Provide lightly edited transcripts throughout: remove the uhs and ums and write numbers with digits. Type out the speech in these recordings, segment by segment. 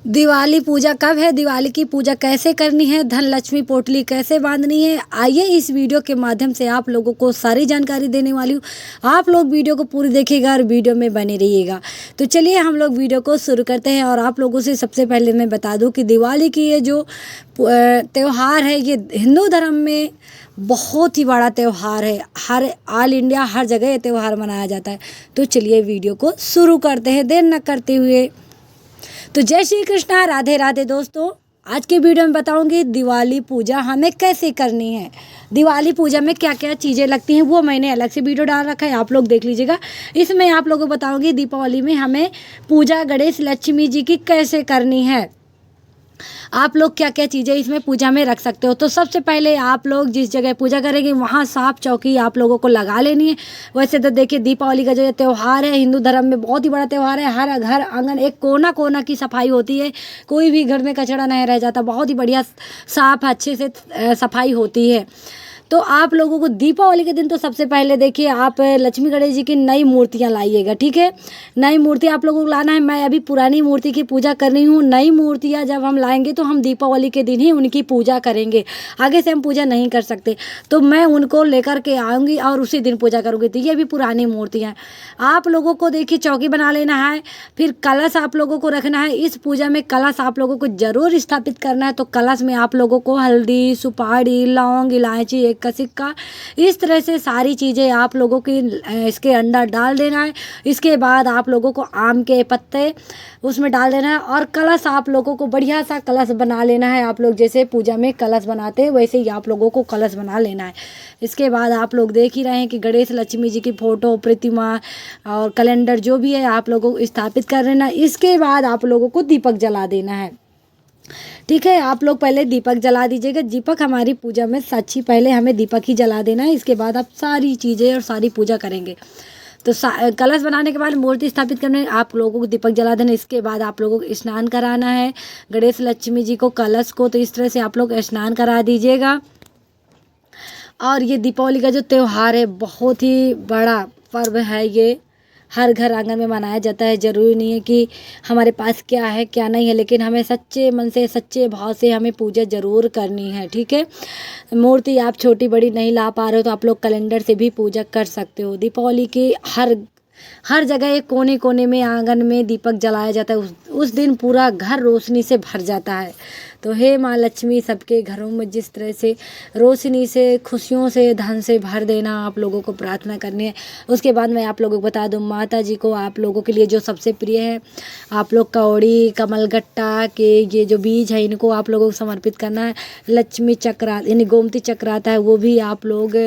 दिवाली पूजा कब है, दिवाली की पूजा कैसे करनी है, धन लक्ष्मी पोटली कैसे बांधनी है, आइए इस वीडियो के माध्यम से आप लोगों को सारी जानकारी देने वाली हूँ। आप लोग वीडियो को पूरी देखिएगा और वीडियो में बने रहिएगा। तो चलिए हम लोग वीडियो को शुरू करते हैं। और आप लोगों से सबसे पहले मैं बता दूं कि दिवाली की ये जो त्यौहार है, ये हिंदू धर्म में बहुत ही बड़ा त्यौहार है। हर ऑल इंडिया हर जगह ये त्यौहार मनाया जाता है। तो चलिए वीडियो को शुरू करते हैं देर न करते हुए। तो जय श्री कृष्णा, राधे राधे दोस्तों। आज के वीडियो में बताऊंगी दिवाली पूजा हमें कैसे करनी है। दिवाली पूजा में क्या क्या चीज़ें लगती हैं वो मैंने अलग से वीडियो डाल रखा है, आप लोग देख लीजिएगा। इसमें आप लोगों को बताऊंगी दीपावली में हमें पूजा गणेश लक्ष्मी जी की कैसे करनी है। आप लोग क्या क्या चीज़ें इसमें पूजा में रख सकते हो। तो सबसे पहले आप लोग जिस जगह पूजा करेंगे वहाँ साफ चौकी आप लोगों को लगा लेनी है। वैसे तो देखिए दीपावली का जो ये त्यौहार है हिंदू धर्म में बहुत ही बड़ा त्यौहार है। हर घर आंगन एक कोना कोना की सफाई होती है, कोई भी घर में कचरा नहीं रह जाता, बहुत ही बढ़िया साफ अच्छे से सफाई होती है। तो आप लोगों को दीपावली के दिन तो सबसे पहले देखिए आप लक्ष्मी गणेश जी की नई मूर्तियां लाइएगा, ठीक है। नई मूर्ति आप लोगों को लाना है। मैं अभी पुरानी मूर्ति की पूजा कर रही हूँ। नई मूर्तियां जब हम लाएंगे तो हम दीपावली के दिन ही उनकी पूजा करेंगे, आगे से हम पूजा नहीं कर सकते। तो मैं उनको लेकर के आऊँगी और उसी दिन पूजा करूँगी। तो ये भी पुरानी मूर्तियाँ आप लोगों को देखिए चौकी बना लेना है। फिर कलश आप लोगों को रखना है। इस पूजा में कलश आप लोगों को ज़रूर स्थापित करना है। तो कलश में आप लोगों को हल्दी, सुपारी, लौंग, इलायची, एक का सिक्का, इस तरह से सारी चीज़ें आप लोगों की इसके अंदर डाल देना है। इसके बाद आप लोगों को आम के पत्ते उसमें डाल देना है और कलश आप लोगों को बढ़िया सा कलश बना लेना है। आप लोग जैसे पूजा में कलश बनाते हैं वैसे ही आप लोगों को कलश बना लेना है। इसके बाद आप लोग देख ही रहे हैं कि गणेश लक्ष्मी जी की फ़ोटो, प्रतिमा और कैलेंडर जो भी है आप लोगों को स्थापित कर लेना। इसके बाद आप लोगों को दीपक जला देना है, ठीक है। आप लोग पहले दीपक जला दीजिएगा। दीपक हमारी पूजा में साक्षी, पहले हमें दीपक ही जला देना है। इसके बाद आप सारी चीज़ें और सारी पूजा करेंगे। तो कलश बनाने के बाद मूर्ति स्थापित करने आप लोगों को दीपक जला देना। इसके बाद आप लोगों को स्नान कराना है गणेश लक्ष्मी जी को, कलश को। तो इस तरह से आप लोग स्नान करा दीजिएगा। और ये दीपावली का जो त्यौहार है बहुत ही बड़ा पर्व है। ये हर घर आंगन में मनाया जाता है। ज़रूरी नहीं है कि हमारे पास क्या है क्या नहीं है, लेकिन हमें सच्चे मन से सच्चे भाव से हमें पूजा ज़रूर करनी है, ठीक है। मूर्ति आप छोटी बड़ी नहीं ला पा रहे हो तो आप लोग कैलेंडर से भी पूजा कर सकते हो। दीपावली के हर जगह एक कोने कोने में आंगन में दीपक जलाया जाता है। उस दिन पूरा घर रोशनी से भर जाता है। तो हे माँ लक्ष्मी सबके घरों में जिस तरह से रोशनी से, खुशियों से, धन से भर देना आप लोगों को प्रार्थना करनी है। उसके बाद मैं आप लोगों को बता दूं माता जी को आप लोगों के लिए जो सबसे प्रिय है, आप लोग कौड़ी, कमलगट्टा के ये जो बीज है इनको आप लोगों को समर्पित करना है। लक्ष्मी चक्र यानी गोमती चक्र आता है वो भी आप लोग,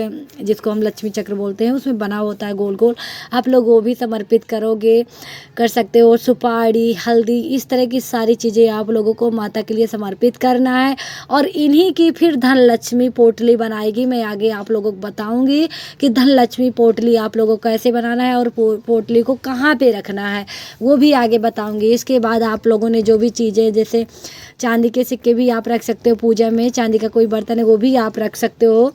जिसको हम लक्ष्मी चक्र बोलते हैं, उसमें बना होता है गोल गोल, आप लोग वो भी समर्पित कर सकते हो। सुपारी, हल्दी, इस तरह की सारी चीज़ें आप लोगों को माता के लिए समर्पित करना है। और इन्हीं की फिर धन लक्ष्मी पोटली बनाएगी। मैं आगे आप लोगों को बताऊंगी कि धन लक्ष्मी पोटली आप लोगों को कैसे बनाना है और पोटली को कहाँ पे रखना है वो भी आगे बताऊंगी। इसके बाद आप लोगों ने जो भी चीज़ें, जैसे चांदी के सिक्के भी आप रख सकते हो पूजा में, चांदी का कोई बर्तन है वो भी आप रख सकते हो।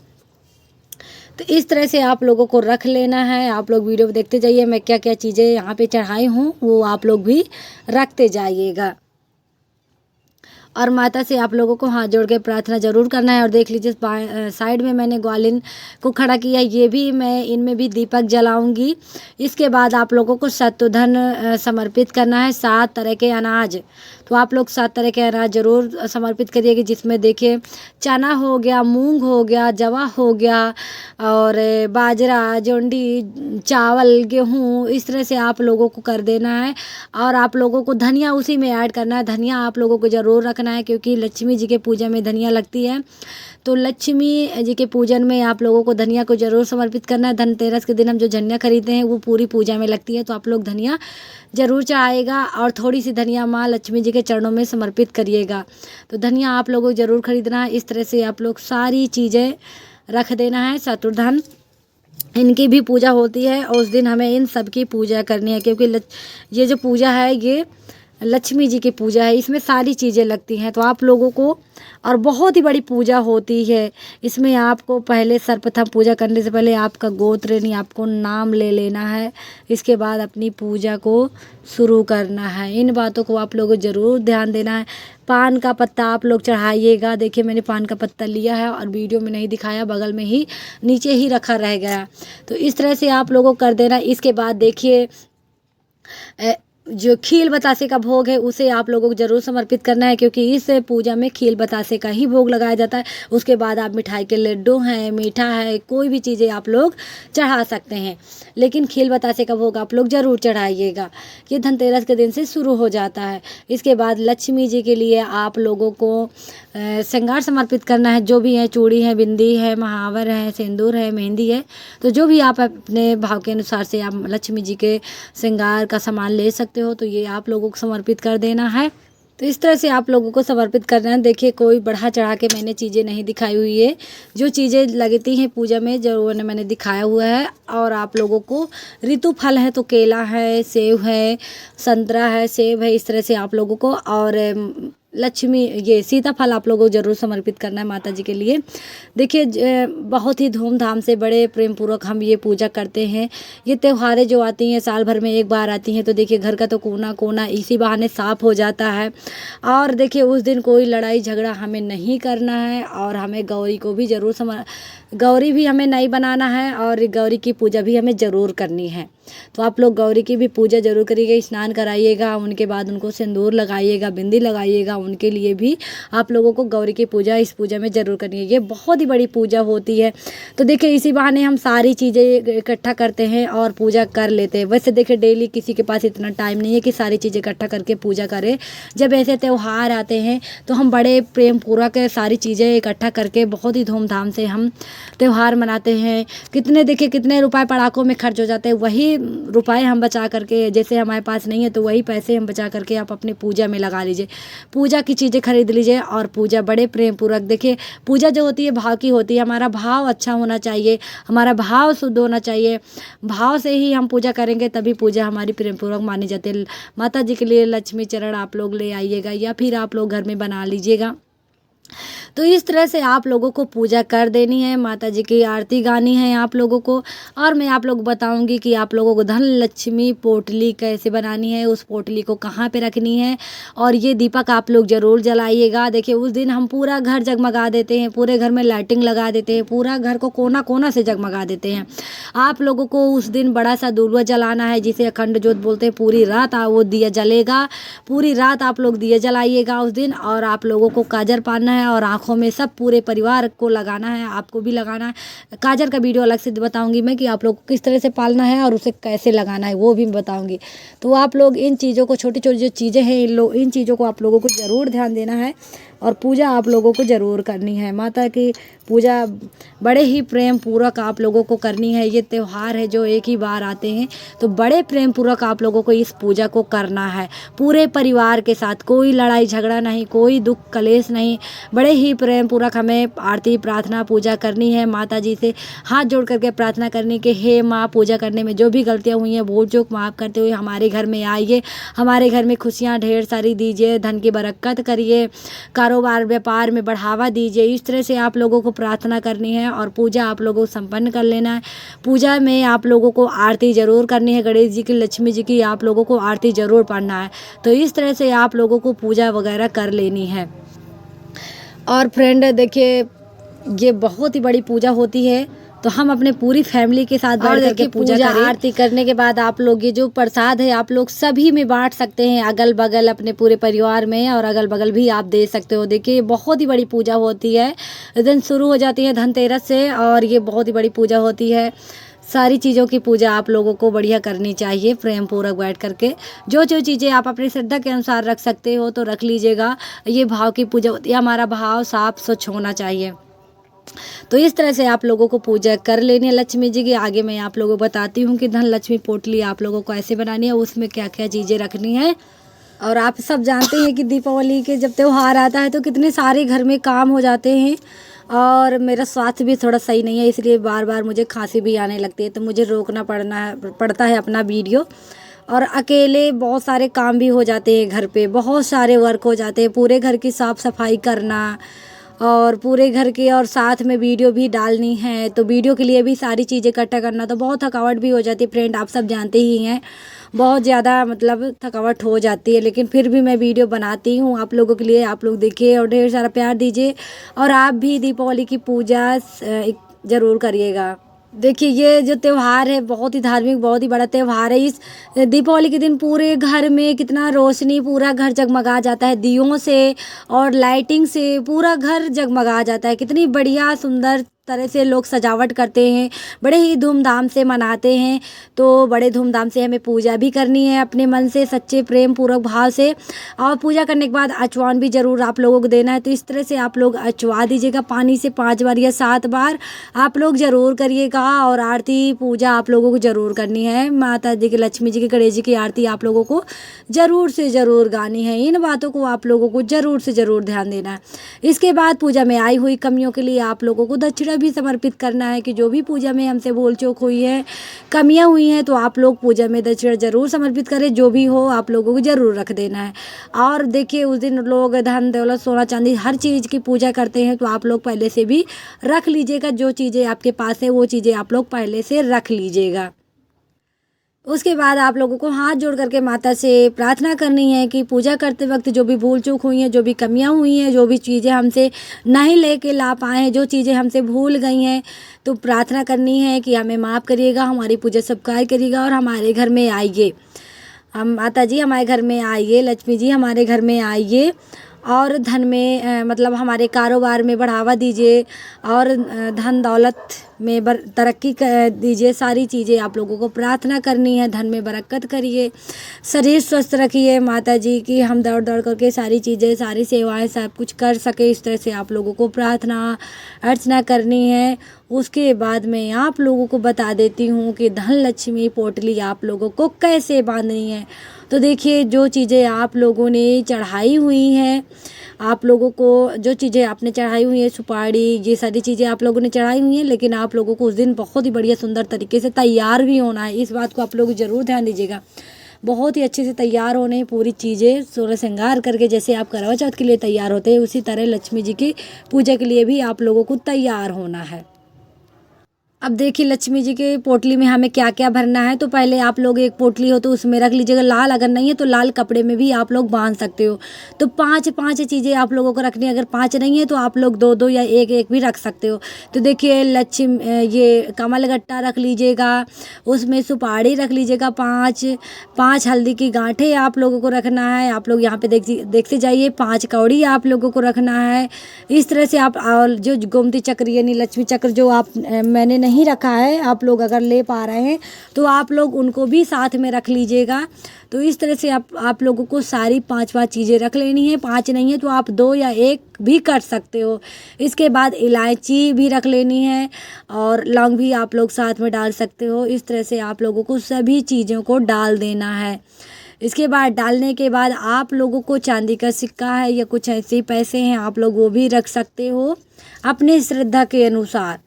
तो इस तरह से आप लोगों को रख लेना है। आप लोग वीडियो देखते जाइए, मैं क्या क्या चीज़ें यहाँ पे चढ़ाई हूँ वो आप लोग भी रखते जाइएगा। और माता से आप लोगों को हाथ जोड़ के प्रार्थना जरूर करना है। और देख लीजिए साइड में मैंने ग्वालिन को खड़ा किया, ये भी मैं इनमें भी दीपक जलाऊंगी। इसके बाद आप लोगों को शतुधन समर्पित करना है, 7 तरह के अनाज। तो आप लोग 7 तरह के अनाज जरूर समर्पित करिएगा, जिसमें देखिए चना हो गया, मूंग हो गया, जवा हो गया और बाजरा, जोंडी, चावल, गेहूँ, इस तरह से आप लोगों को कर देना है। और आप लोगों को धनिया उसी में ऐड करना है। धनिया आप लोगों को ज़रूर रखना है क्योंकि लक्ष्मी जी के पूजा में धनिया लगती है। तो लक्ष्मी जी के पूजन में आप लोगों को धनिया को ज़रूर समर्पित करना है। धनतेरस के दिन हम जो धनिया खरीदते हैं वो पूरी पूजा में लगती है। तो आप लोग धनिया ज़रूर चढ़ाएगा और थोड़ी सी धनिया माँ लक्ष्मी जी के चरणों में समर्पित करिएगा। तो धनिया आप लोगों को ज़रूर खरीदना है। इस तरह से आप लोग सारी चीज़ें रख देना है। शत्रुधन इनकी भी पूजा होती है और उस दिन हमें इन सब की पूजा करनी है क्योंकि ये जो पूजा है ये लक्ष्मी जी की पूजा है, इसमें सारी चीज़ें लगती हैं। तो आप लोगों को और बहुत ही बड़ी पूजा होती है इसमें। आपको पहले सर्वप्रथम पूजा करने से पहले आपका गोत्र यानी आपको नाम ले लेना है, इसके बाद अपनी पूजा को शुरू करना है। इन बातों को आप लोगों को ज़रूर ध्यान देना है। पान का पत्ता आप लोग चढ़ाइएगा। देखिए मैंने पान का पत्ता लिया है और वीडियो में नहीं दिखाया, बगल में ही नीचे ही रखा रह गया। तो इस तरह से आप लोगों को कर देना। इसके बाद देखिए जो खील बतासे का भोग है उसे आप लोगों को ज़रूर समर्पित करना है, क्योंकि इस पूजा में खील बतासे का ही भोग लगाया जाता है। उसके बाद आप मिठाई के लड्डू हैं, मीठा है, कोई भी चीज़ें आप लोग चढ़ा सकते हैं, लेकिन खील बतासे का भोग आप लोग ज़रूर चढ़ाइएगा। ये धनतेरस के दिन से शुरू हो जाता है। इसके बाद लक्ष्मी जी के लिए आप लोगों को श्रृंगार समर्पित करना है। जो भी है, चूड़ी है, बिंदी है, महावर है, सिंदूर है, मेहंदी है, तो जो भी आप अपने भाव के अनुसार से आप लक्ष्मी जी के श्रृंगार का सामान ले सकते हो, तो ये आप लोगों को समर्पित कर देना है। तो इस तरह से आप लोगों को समर्पित करना है। देखिए कोई बढ़ा चढ़ा के मैंने चीज़ें नहीं दिखाई हुई है, जो चीज़ें लगती हैं पूजा में जो मैंने दिखाया हुआ है। और आप लोगों को ऋतु फल है तो केला है, सेब है, संतरा है, सेब है, इस तरह से आप लोगों को और लक्ष्मी ये सीताफल आप लोगों को ज़रूर समर्पित करना है माता जी के लिए। देखिए बहुत ही धूमधाम से बड़े प्रेम पूर्वक हम ये पूजा करते हैं। ये त्योहारें जो आती हैं साल भर में एक बार आती हैं, तो देखिए घर का तो कोना कोना इसी बहाने साफ हो जाता है। और देखिए उस दिन कोई लड़ाई झगड़ा हमें नहीं करना है और हमें गौरी को भी ज़रूर गौरी भी हमें नहीं बनाना है और गौरी की पूजा भी हमें ज़रूर करनी है। तो आप लोग गौरी की भी पूजा ज़रूर करिएगा, स्नान कराइएगा, उनके बाद उनको सिंदूर लगाइएगा, बिंदी लगाइएगा, उनके लिए भी आप लोगों को गौरी की पूजा इस पूजा में ज़रूर करनी है। ये बहुत ही बड़ी पूजा होती है। तो देखिए इसी बहाने हम सारी चीज़ें इकट्ठा करते हैं और पूजा कर लेते हैं। वैसे देखिए डेली किसी के पास इतना टाइम नहीं है कि सारी चीज़ें इकट्ठा करके पूजा करें। जब ऐसे त्यौहार आते हैं तो हम बड़े प्रेम पूर्वक सारी चीज़ें इकट्ठा करके बहुत ही धूमधाम से हम त्यौहार मनाते हैं। कितने रुपए पटाखों में खर्च हो जाते हैं, वही रुपए हम बचा करके, जैसे हमारे पास नहीं है तो वही पैसे हम बचा करके आप अपनी पूजा में लगा लीजिए। पूजा की चीज़ें खरीद लीजिए और पूजा बड़े प्रेम पूर्वक। देखिए पूजा जो होती है भाव की होती है। हमारा भाव अच्छा होना चाहिए, हमारा भाव शुद्ध होना चाहिए। भाव से ही हम पूजा करेंगे तभी पूजा हमारी प्रेम पूर्वक मानी जाती है। माता जी के लिए लक्ष्मी चरण आप लोग ले आइएगा या फिर आप लोग घर में बना लीजिएगा। तो इस तरह से आप लोगों को पूजा कर देनी है, माता जी की आरती गानी है आप लोगों को। और मैं आप लोग बताऊंगी कि आप लोगों को धन लक्ष्मी पोटली कैसे बनानी है, उस पोटली को कहाँ पे रखनी है। और ये दीपक आप लोग ज़रूर जलाइएगा। देखिए उस दिन हम पूरा घर जगमगा देते हैं, पूरे घर में लाइटिंग लगा देते हैं, पूरा घर को कोना कोना से जगमगा देते हैं। आप लोगों को उस दिन बड़ा सा दूल्हा जलाना है, जिसे अखंड ज्योत बोलते हैं। पूरी रात वो दिया जलेगा, पूरी रात आप लोग दिया जलाइएगा उस दिन। और आप लोगों को काजर पाना है और आँखों में सब पूरे परिवार को लगाना है, आपको भी लगाना है। काजर का वीडियो अलग से बताऊंगी मैं कि आप लोग को किस तरह से पालना है और उसे कैसे लगाना है, वो भी बताऊंगी। तो आप लोग इन चीज़ों को, छोटी छोटी जो चीज़ें हैं इन चीज़ों को आप लोगों को ज़रूर ध्यान देना है और पूजा आप लोगों को ज़रूर करनी है। माता की पूजा बड़े ही प्रेम पूर्वक आप लोगों को करनी है। ये त्यौहार है जो एक ही बार आते हैं, तो बड़े प्रेम पूर्वक आप लोगों को इस पूजा को करना है पूरे परिवार के साथ। कोई लड़ाई झगड़ा नहीं, कोई दुख कलेश नहीं, बड़े ही प्रेम पूर्वक हमें आरती प्रार्थना पूजा करनी है। माता जी से हाथ जोड़ करके प्रार्थना करनी कि हे माँ, पूजा करने में जो भी गलतियाँ हुई हैं भूल चूक माफ़ करते हुए हमारे घर में आइए, हमारे घर में खुशियाँ ढेर सारी दीजिए, धन की बरकत करिए, कारोबार व्यापार में बढ़ावा दीजिए। इस तरह से आप लोगों को प्रार्थना करनी है और पूजा आप लोगों को संपन्न कर लेना है। पूजा में आप लोगों को आरती ज़रूर करनी है, गणेश जी की, लक्ष्मी जी की आप लोगों को आरती ज़रूर पढ़ना है। तो इस तरह से आप लोगों को पूजा वगैरह कर लेनी है। और फ्रेंड देखिए ये बहुत ही बड़ी पूजा होती है, तो हम अपने पूरी फैमिली के साथ बैठ करके पूजा करें। आरती करने के बाद आप लोग ये जो प्रसाद है आप लोग सभी में बांट सकते हैं, अगल बगल अपने पूरे परिवार में, और अगल बगल भी आप दे सकते हो। देखिए बहुत ही बड़ी पूजा होती है, इस दिन शुरू हो जाती है धनतेरस से और ये बहुत ही बड़ी पूजा होती है। सारी चीज़ों की पूजा आप लोगों को बढ़िया करनी चाहिए प्रेम पूर्वक बैठ करके। जो जो चीज़ें आप अपनी श्रद्धा के अनुसार रख सकते हो तो रख लीजिएगा। ये भाव की पूजा होती है, हमारा भाव साफ स्वच्छ होना चाहिए। तो इस तरह से आप लोगों को पूजा कर लेनी है लक्ष्मी जी की। आगे मैं आप लोगों को बताती हूँ कि धन लक्ष्मी पोटली आप लोगों को ऐसे बनानी है, उसमें क्या क्या चीज़ें रखनी है। और आप सब जानते हैं कि दीपावली के जब त्यौहार आता है तो कितने सारे घर में काम हो जाते हैं, और मेरा स्वास्थ्य भी थोड़ा सही नहीं है, इसलिए बार बार मुझे खांसी भी आने लगती है, तो मुझे रोकना पड़ता है अपना वीडियो। और अकेले बहुत सारे काम भी हो जाते हैं घर पे, बहुत सारे वर्क हो जाते हैं, पूरे घर की साफ़ सफाई करना और पूरे घर की, और साथ में वीडियो भी डालनी है, तो वीडियो के लिए भी सारी चीज़ें इकट्ठा करना, तो बहुत थकावट भी हो जाती है फ्रेंड, आप सब जानते ही हैं। बहुत ज़्यादा मतलब थकावट हो जाती है, लेकिन फिर भी मैं वीडियो बनाती हूँ आप लोगों के लिए। आप लोग देखिए और ढेर सारा प्यार दीजिए, और आप भी दीपावली की पूजा ज़रूर करिएगा। देखिए ये जो त्यौहार है बहुत ही धार्मिक, बहुत ही बड़ा त्यौहार है। इस दीपावली के दिन पूरे घर में कितना रोशनी, पूरा घर जगमगा जाता है दियों से और लाइटिंग से, पूरा घर जगमगा जाता है। कितनी बढ़िया सुंदर तरह से लोग सजावट करते हैं, बड़े ही धूमधाम से मनाते हैं। तो बड़े धूमधाम से हमें पूजा भी करनी है अपने मन से, सच्चे प्रेम पूर्वक भाव से, और पूजा करने के बाद अचवान भी ज़रूर आप लोगों को देना है। तो इस तरह से आप लोग अचवा दीजिएगा पानी से 5 बार या 7 बार आप लोग ज़रूर करिएगा। और आरती पूजा आप लोगों को ज़रूर करनी है, माता जी की, लक्ष्मी जी की, गणेश जी की आरती आप लोगों को ज़रूर से ज़रूर गानी है। इन बातों को आप लोगों को ज़रूर से ज़रूर ध्यान देना है। इसके बाद पूजा में आई हुई कमियों के लिए आप लोगों को दक्षिणा भी समर्पित करना है, कि जो भी पूजा में हमसे भूल चूक हुई है, कमियां हुई हैं, तो आप लोग पूजा में दक्षिणा ज़रूर समर्पित करें। जो भी हो आप लोगों को ज़रूर रख देना है। और देखिए उस दिन लोग धन दौलत सोना चांदी हर चीज़ की पूजा करते हैं, तो आप लोग पहले से भी रख लीजिएगा। जो चीज़ें आपके पास है वो चीज़ें आप लोग पहले से रख लीजिएगा। उसके बाद आप लोगों को हाथ जोड़ करके माता से प्रार्थना करनी है कि पूजा करते वक्त जो भी भूल चूक हुई हैं, जो भी कमियां हुई हैं, जो भी चीज़ें हमसे नहीं लेके ला पाए हैं, जो चीज़ें हमसे भूल गई हैं, तो प्रार्थना करनी है कि हमें माफ़ करिएगा, हमारी पूजा स्वीकार करिएगा और हमारे घर में आइए। हम माता जी हमारे घर में आइए, लक्ष्मी जी हमारे घर में आइए, और धन में मतलब हमारे कारोबार में बढ़ावा दीजिए, और धन दौलत में तरक्की दीजिए। सारी चीज़ें आप लोगों को प्रार्थना करनी है। धन में बरकत करिए, शरीर स्वस्थ रखिए माता जी की, हम दौड़ दौड़ करके सारी चीज़ें, सारी सेवाएं सब कुछ कर सके, इस तरह से आप लोगों को प्रार्थना अर्चना करनी है। उसके बाद मैं आप लोगों को बता देती हूँ कि धन लक्ष्मी पोटली आप लोगों को कैसे बांधनी है। तो देखिए जो चीज़ें आप लोगों ने चढ़ाई हुई हैं, आप लोगों को जो चीज़ें आपने चढ़ाई हुई है, सुपारी, ये सारी चीज़ें आप लोगों ने चढ़ाई हुई हैं, लेकिन आप लोगों को उस दिन बहुत ही बढ़िया सुंदर तरीके से तैयार भी होना है। इस बात को आप लोग ज़रूर ध्यान दीजिएगा। बहुत ही अच्छे से तैयार होने हैं, पूरी चीज़ें सोलह श्रृंगार करके, जैसे आप करवा चौथ के लिए तैयार होते हैं उसी तरह लक्ष्मी जी की पूजा के लिए भी आप लोगों को तैयार होना है। अब देखिए लक्ष्मी जी के पोटली में हमें क्या क्या भरना है। तो पहले आप लोग एक पोटली हो तो उसमें रख लीजिएगा लाल, अगर नहीं है तो लाल कपड़े में भी आप लोग बांध सकते हो। तो 5 चीज़ें आप लोगों को रखनी है, अगर 5 नहीं है तो आप लोग 2 या 1 भी रख सकते हो। तो देखिए ये कमल गट्टा रख लीजिएगा, उसमें सुपारी रख लीजिएगा 5 हल्दी की गांठें आप लोगों को रखना है। आप लोग यहाँ पे देखते जाइए, 5 कौड़ी आप लोगों को रखना है। इस तरह से आप, और जो गोमती चक्र यानी लक्ष्मी चक्र जो मैंने नहीं रखा है, आप लोग अगर ले पा रहे हैं तो आप लोग उनको भी साथ में रख लीजिएगा। तो इस तरह से आप लोगों को सारी 5 चीज़ें रख लेनी है। 5 नहीं है तो आप 2 या 1 भी कर सकते हो। इसके बाद इलायची भी रख लेनी है, और लौंग भी आप लोग साथ में डाल सकते हो। इस तरह से आप लोगों को सभी चीज़ों को डाल देना है। इसके बाद डालने के बाद आप लोगों को चांदी का सिक्का है या कुछ ऐसे पैसे हैं, आप लोग वो भी रख सकते हो अपने श्रद्धा के अनुसार।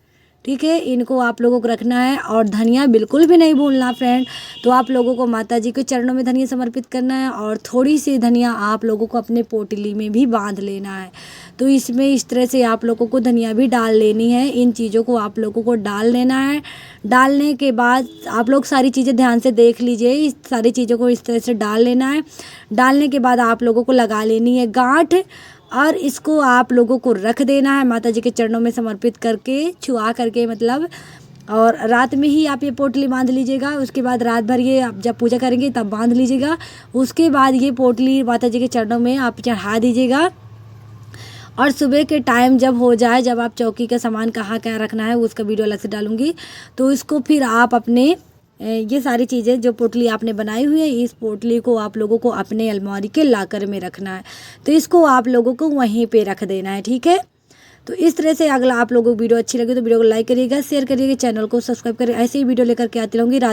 ठीक है, इनको आप लोगों को रखना है। और धनिया बिल्कुल भी नहीं भूलना फ्रेंड। तो आप लोगों को माता जी के चरणों में धनिया समर्पित करना है, और थोड़ी सी धनिया आप लोगों को अपने पोटली में भी बांध लेना है। तो इसमें इस तरह से आप लोगों को धनिया भी डाल लेनी है। इन चीज़ों को आप लोगों को डाल लेना है। डालने के बाद आप लोग सारी चीज़ें ध्यान से देख लीजिए, इस सारी चीज़ों को इस तरह से डाल लेना है। डालने के बाद आप लोगों को लगा लेनी है गांठ, और इसको आप लोगों को रख देना है माता जी के चरणों में समर्पित करके, छुआ करके मतलब। और रात में ही आप ये पोटली बांध लीजिएगा। उसके बाद रात भर ये आप जब पूजा करेंगे तब बांध लीजिएगा। उसके बाद ये पोटली माता जी के चरणों में आप चढ़ा दीजिएगा। और सुबह के टाइम जब हो जाए, जब आप चौकी का सामान कहाँ क्या रखना है उसका वीडियो अलग से डालूंगी, तो इसको फिर आप अपने ये सारी चीज़ें जो पोटली आपने बनाई हुई है, इस पोटली को आप लोगों को अपने अलमारी के लॉकर में रखना है। तो इसको आप लोगों को वहीं पे रख देना है। ठीक है, तो इस तरह से अगला आप लोगों को वीडियो अच्छी लगी तो वीडियो को लाइक करिएगा, शेयर करिएगा, चैनल को सब्सक्राइब करिए। ऐसे ही वीडियो लेकर के आती रहूँगी।